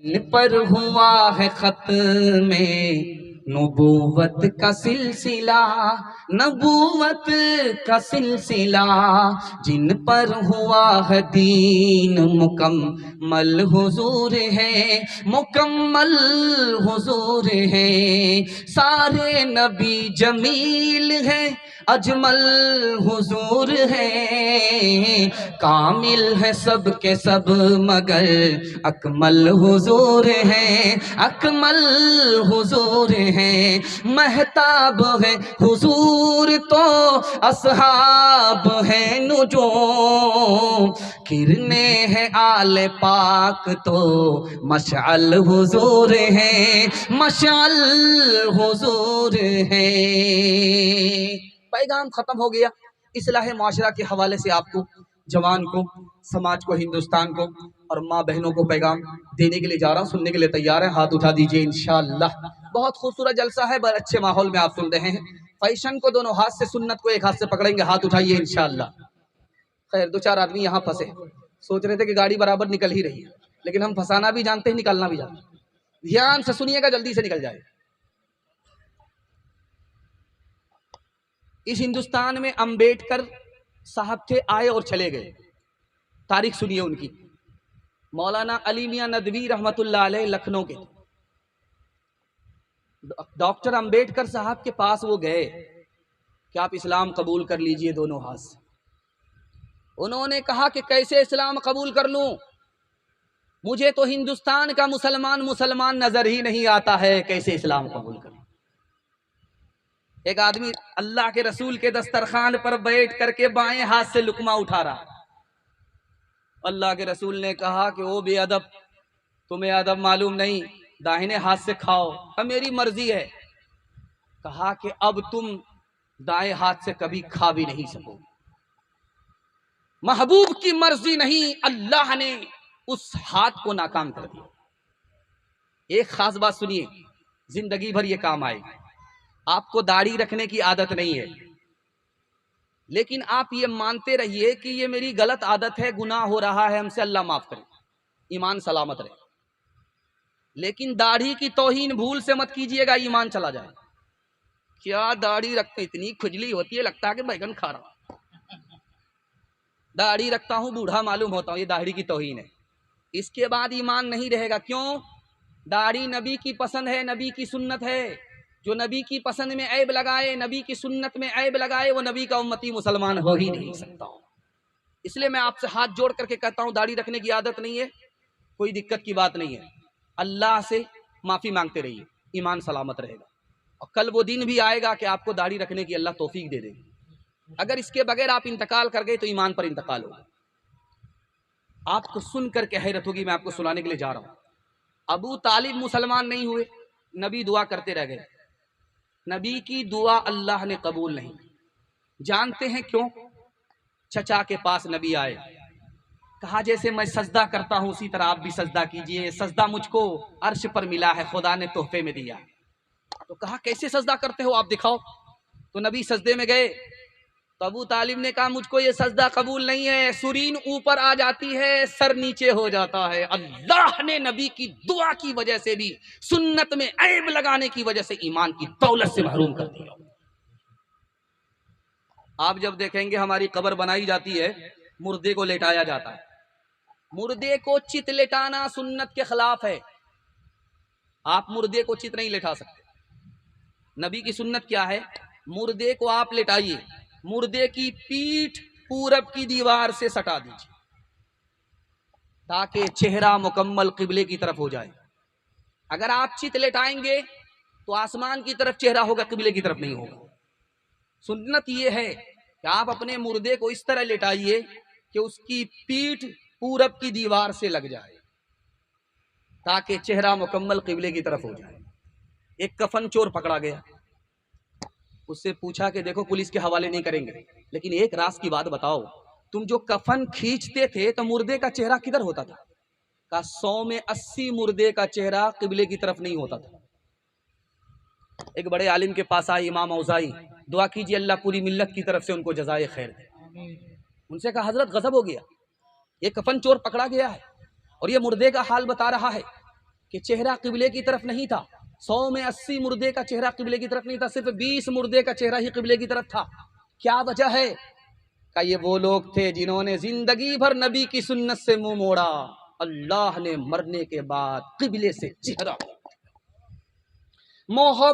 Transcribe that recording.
इन पर हुआ है खत्मे नबूवत का सिलसिला, नबूवत का सिलसिला, जिन पर हुआ है दीन मुकम्मल हुजूर है, मुकम्मल हुजूर है। सारे नबी जमील है, अजमल हुजूर है, कामिल है सब के सब मगर अकमल हुजूर है, अकमल हुजूर है। महताब है हुजूर तो असहाब है नुजूम, किरने है आले पाक तो मशअल हुजूर है, मशअल हुजूर है। पैगाम खत्म हो गया। इस्लाह माशरा के हवाले से आपको, जवान को, समाज को, हिंदुस्तान को और माँ बहनों को पैगाम देने के लिए जा रहा हूँ। सुनने के लिए तैयार है? हाथ उठा दीजिए इंशाअल्लाह। बहुत खूबसूरत जलसा है, बड़े अच्छे माहौल में आप सुन रहे हैं। फैशन को दोनों हाथ से, सुन्नत को एक हाथ से पकड़ेंगे। हाथ उठाइए इंशाअल्लाह। खैर, दो चार आदमी यहाँ फंसे, सोच रहे थे कि गाड़ी बराबर निकल ही रही है, लेकिन हम फंसाना भी जानते हैं, निकालना भी जानते हैं। ध्यान से सुनिएगा, जल्दी से निकल जाए। इस हिंदुस्तान में अंबेडकर साहब थे, आए और चले गए। तारीख सुनिए उनकी। मौलाना अली मियां नदवी रहमतुल्लाह अलैह लखनऊ के। डॉक्टर अंबेडकर साहब के पास वो गए कि आप इस्लाम कबूल कर लीजिए दोनों हाथ से। उन्होंने कहा कि कैसे इस्लाम कबूल कर लूं, मुझे तो हिंदुस्तान का मुसलमान मुसलमान नजर ही नहीं आता है, कैसे इस्लाम कबूल करूं। एक आदमी अल्लाह के रसूल के दस्तरखान पर बैठ करके बाएं हाथ से लुकमा उठा रहा। अल्लाह के रसूल ने कहा कि ओ बेअदब, तुम्हें अदब मालूम नहीं, दाहिने हाथ से खाओ। अब मेरी मर्जी है। कहा कि अब तुम दाएं हाथ से कभी खा भी नहीं सकोगे। महबूब की मर्जी नहीं, अल्लाह ने उस हाथ को नाकाम कर दिया। एक खास बात सुनिए, जिंदगी भर ये काम आएगी। आपको दाढ़ी रखने की आदत नहीं है, लेकिन आप ये मानते रहिए कि ये मेरी गलत आदत है, गुनाह हो रहा है, हमसे अल्लाह माफ करे, ईमान सलामत रहे। लेकिन दाढ़ी की तौहीन भूल से मत कीजिएगा, ईमान चला जाए। क्या दाढ़ी रखते, इतनी खुजली होती है, लगता है कि बैगन खा रहा। दाढ़ी रखता हूं, बूढ़ा मालूम होता हूं, ये दाढ़ी की तौहीन है। इसके बाद ईमान नहीं रहेगा। क्यों? दाढ़ी नबी की पसंद है, नबी की सुन्नत है। जो नबी की पसंद में ऐब लगाए, नबी की सुन्नत में ऐब लगाए, वो नबी का उम्मती मुसलमान हो ही नहीं सकता। इसलिए मैं आपसे हाथ जोड़ करके कहता हूं, दाढ़ी रखने की आदत नहीं है, कोई दिक्कत की बात नहीं है। अल्लाह से माफी मांगते रहिए, ईमान सलामत रहेगा। और कल वो दिन भी आएगा कि आपको दाढ़ी रखने की अल्लाह तौफीक दे देगी। अगर इसके बगैर आप इंतकाल कर गए तो ईमान पर इंतकाल होगा। आपको सुनकर के हैरत होगी, मैं आपको सुनाने के लिए जा रहा हूं। अबू तालिब मुसलमान नहीं हुए, नबी दुआ करते रह गए। नबी की दुआ अल्लाह ने कबूल नहीं। जानते हैं क्यों? चचा के पास नबी आए, कहा जैसे मैं सजदा करता हूं उसी तरह आप भी सजदा कीजिए। सजदा मुझको अर्श पर मिला है, खुदा ने तोहफे में दिया। तो कहा कैसे सजदा करते हो, आप दिखाओ। तो नबी सजदे में गए। तो अबू तालिब ने कहा मुझको ये सजदा कबूल नहीं है, सुरीन ऊपर आ जाती है, सर नीचे हो जाता है। अल्लाह ने नबी की दुआ की वजह से भी, सुन्नत में ऐब लगाने की वजह से ईमान की दौलत से महरूम कर दिया। आप जब देखेंगे हमारी कब्र बनाई जाती है, मुर्दे को लेटाया जाता है। मुर्दे को चित लेटाना सुन्नत के खिलाफ है। आप मुर्दे को चित नहीं लेटा सकते। नबी की सुन्नत क्या है? मुर्दे को आप लेटाइए, मुर्दे की पीठ पूरब की दीवार से सटा दीजिए ताकि चेहरा मुकम्मल किबले की तरफ हो जाए। अगर आप चित लेटाएंगे तो आसमान की तरफ चेहरा होगा, किबले की तरफ नहीं होगा। सुन्नत यह है कि आप अपने मुर्दे को इस तरह लेटाइए कि उसकी पीठ पूरब की दीवार से लग जाए ताकि चेहरा मुकम्मल किबले की तरफ हो जाए। एक कफन चोर पकड़ा गया, उससे पूछा कि देखो पुलिस के हवाले नहीं करेंगे, लेकिन एक राज की बात बताओ, तुम जो कफन खींचते थे तो मुर्दे का चेहरा किधर होता था? का 100 में 80 मुर्दे का चेहरा किबले की तरफ नहीं होता था। एक बड़े आलिम के पास आए इमाम औज़ाई, दुआ कीजिए अल्लाह पूरी मिल्लत की तरफ से उनको जज़ाए खैर दे। उनसे कहा हजरत गजब हो गया, ये कफन चोर पकड़ा गया है और ये मुर्दे का हाल बता रहा है। कि चेहरा किबले की तरफ नहीं था। 100 में 80 मुर्दे का चेहरा किबले की तरफ नहीं था, सिर्फ 20 मुर्दे का चेहरा ही किबले की तरफ था। क्या वजह है? का ये वो लोग थे जिन्होंने जिंदगी भर नबी की सुन्नत से मुंह मोड़ा। अल्लाह ने मरने के बाद किबले से चेहरा मोह